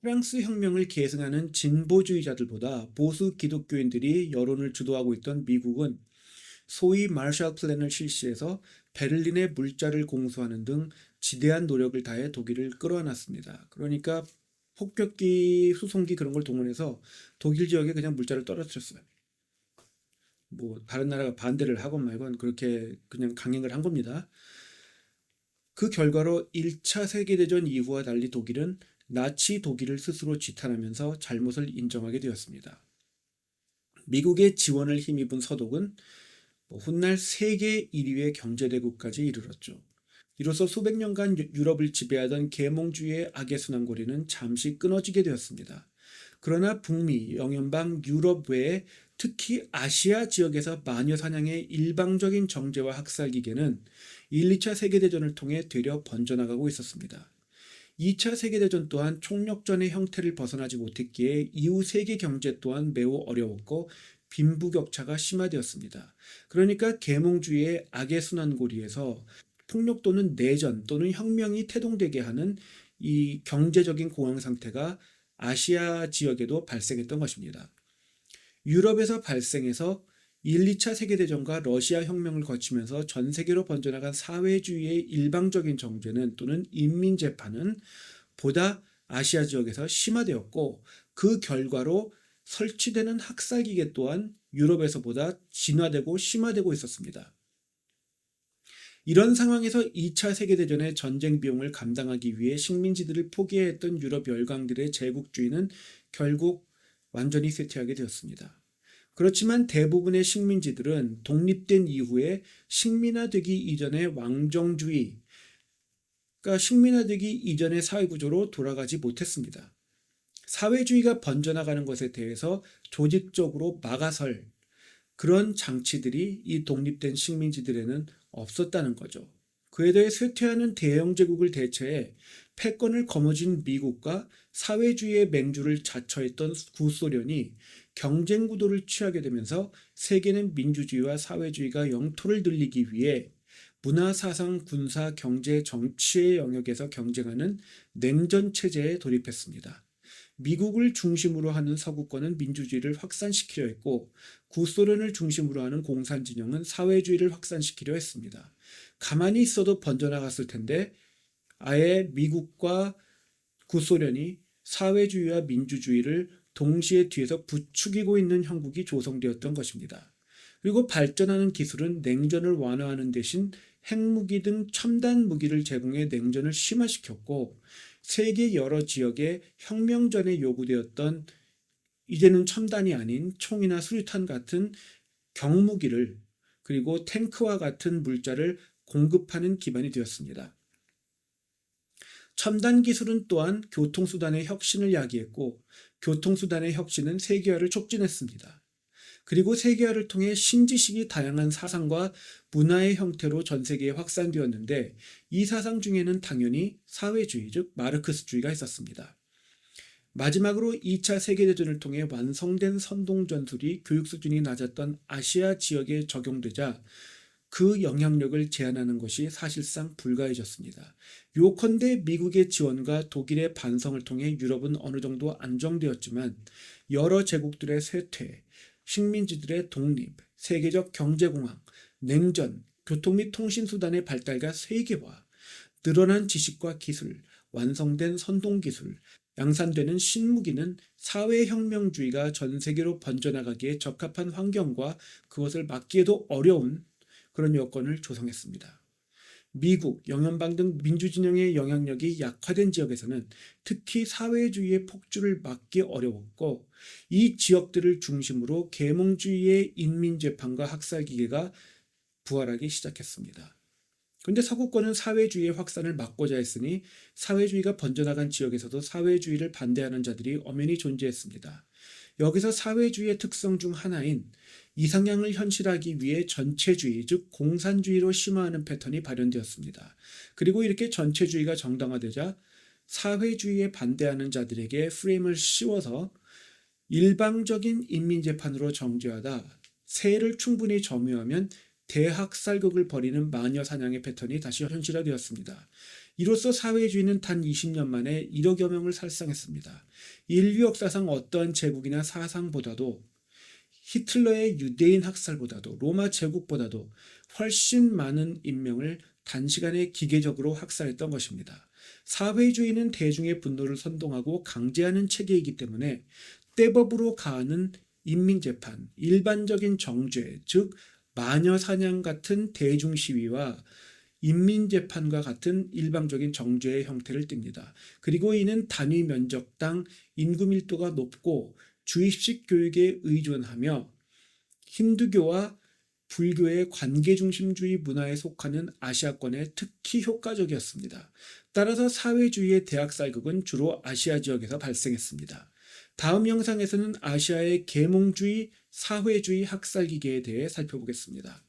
프랑스 혁명을 계승하는 진보주의자들보다 보수 기독교인들이 여론을 주도하고 있던 미국은 소위 마셜 플랜을 실시해서 베를린의 물자를 공수하는 등 지대한 노력을 다해 독일을 끌어안았습니다. 그러니까 폭격기, 수송기 그런 걸 동원해서 독일 지역에 그냥 물자를 떨어뜨렸어요. 뭐 다른 나라가 반대를 하건 말건 그렇게 그냥 강행을 한 겁니다. 그 결과로 1차 세계대전 이후와 달리 독일은 나치 독일을 스스로 지탄하면서 잘못을 인정하게 되었습니다. 미국의 지원을 힘입은 서독은 훗날 세계 1위의 경제대국까지 이르렀죠. 이로써 수백 년간 유럽을 지배하던 계몽주의의 악의 순환고리는 잠시 끊어지게 되었습니다. 그러나 북미, 영연방, 유럽 외에 특히 아시아 지역에서 마녀 사냥의 일방적인 정제와 학살 기계는 1, 2차 세계대전을 통해 되려 번져나가고 있었습니다. 2차 세계대전 또한 총력전의 형태를 벗어나지 못했기에 이후 세계 경제 또한 매우 어려웠고 빈부격차가 심화되었습니다. 그러니까 계몽주의의 악의 순환고리에서 폭력 또는 내전 또는 혁명이 태동되게 하는 이 경제적인 공황 상태가 아시아 지역에도 발생했던 것입니다. 유럽에서 발생해서 1, 2차 세계대전과 러시아 혁명을 거치면서 전 세계로 번져나간 사회주의의 일방적인 정죄는 또는 인민재판은 보다 아시아 지역에서 심화되었고 그 결과로 설치되는 학살기계 또한 유럽에서보다 진화되고 심화되고 있었습니다. 이런 상황에서 2차 세계대전의 전쟁 비용을 감당하기 위해 식민지들을 포기해야 했던 유럽 열강들의 제국주의는 결국 완전히 쇠퇴하게 되었습니다. 그렇지만 대부분의 식민지들은 독립된 이후에 식민화되기 이전의 왕정주의, 그러니까 식민화되기 이전의 사회구조로 돌아가지 못했습니다. 사회주의가 번져나가는 것에 대해서 조직적으로 막아설 그런 장치들이 이 독립된 식민지들에는 없었다는 거죠. 그에 대해 쇠퇴하는 대영 제국을 대체해 패권을 거머쥔 미국과 사회주의의 맹주를 자처했던 구소련이 경쟁 구도를 취하게 되면서 세계는 민주주의와 사회주의가 영토를 늘리기 위해 문화, 사상, 군사, 경제, 정치의 영역에서 경쟁하는 냉전 체제에 돌입했습니다. 미국을 중심으로 하는 서구권은 민주주의를 확산시키려 했고 구소련을 중심으로 하는 공산 진영은 사회주의를 확산시키려 했습니다. 가만히 있어도 번져나갔을 텐데 아예 미국과 구소련이 사회주의와 민주주의를 동시에 뒤에서 부추기고 있는 형국이 조성되었던 것입니다. 그리고 발전하는 기술은 냉전을 완화하는 대신 핵무기 등 첨단 무기를 제공해 냉전을 심화시켰고 세계 여러 지역에 혁명 전에 요구되었던 이제는 첨단이 아닌 총이나 수류탄 같은 경무기를 그리고 탱크와 같은 물자를 공급하는 기반이 되었습니다. 첨단 기술은 또한 교통수단의 혁신을 야기했고 교통수단의 혁신은 세계화를 촉진했습니다. 그리고 세계화를 통해 신지식이 다양한 사상과 문화의 형태로 전 세계에 확산되었는데 이 사상 중에는 당연히 사회주의, 즉 마르크스주의가 있었습니다. 마지막으로 2차 세계대전을 통해 완성된 선동전술이 교육 수준이 낮았던 아시아 지역에 적용되자 그 영향력을 제한하는 것이 사실상 불가해졌습니다. 요컨대 미국의 지원과 독일의 반성을 통해 유럽은 어느 정도 안정되었지만 여러 제국들의 쇠퇴, 식민지들의 독립, 세계적 경제공황, 냉전, 교통 및 통신수단의 발달과 세계화, 늘어난 지식과 기술, 완성된 선동기술, 양산되는 신무기는 사회혁명주의가 전 세계로 번져나가기에 적합한 환경과 그것을 막기에도 어려운 그런 여건을 조성했습니다. 미국, 영연방 등 민주진영의 영향력이 약화된 지역에서는 특히 사회주의의 폭주를 막기 어려웠고 이 지역들을 중심으로 계몽주의의 인민재판과 학살기계가 부활하기 시작했습니다. 그런데 서구권은 사회주의의 확산을 막고자 했으니 사회주의가 번져나간 지역에서도 사회주의를 반대하는 자들이 엄연히 존재했습니다. 여기서 사회주의의 특성 중 하나인 이상향을 현실하기 위해 전체주의, 즉 공산주의로 심화하는 패턴이 발현되었습니다. 그리고 이렇게 전체주의가 정당화되자 사회주의에 반대하는 자들에게 프레임을 씌워서 일방적인 인민재판으로 정죄하다 세를 충분히 점유하면 대학살극을 벌이는 마녀 사냥의 패턴이 다시 현실화되었습니다. 이로써 사회주의는 단 20년 만에 1억여 명을 살상했습니다. 인류 역사상 어떠한 제국이나 사상보다도 히틀러의 유대인 학살보다도 로마 제국보다도 훨씬 많은 인명을 단시간에 기계적으로 학살했던 것입니다. 사회주의는 대중의 분노를 선동하고 강제하는 체계이기 때문에 떼법으로 가하는 인민재판, 일반적인 정죄, 즉 마녀 사냥 같은 대중 시위와 인민재판과 같은 일방적인 정죄의 형태를 띱니다. 그리고 이는 단위 면적당 인구 밀도가 높고 주입식 교육에 의존하며 힌두교와 불교의 관계중심주의 문화에 속하는 아시아권에 특히 효과적이었습니다. 따라서 사회주의의 대학살극은 주로 아시아 지역에서 발생했습니다. 다음 영상에서는 아시아의 계몽주의, 사회주의 학살기계에 대해 살펴보겠습니다.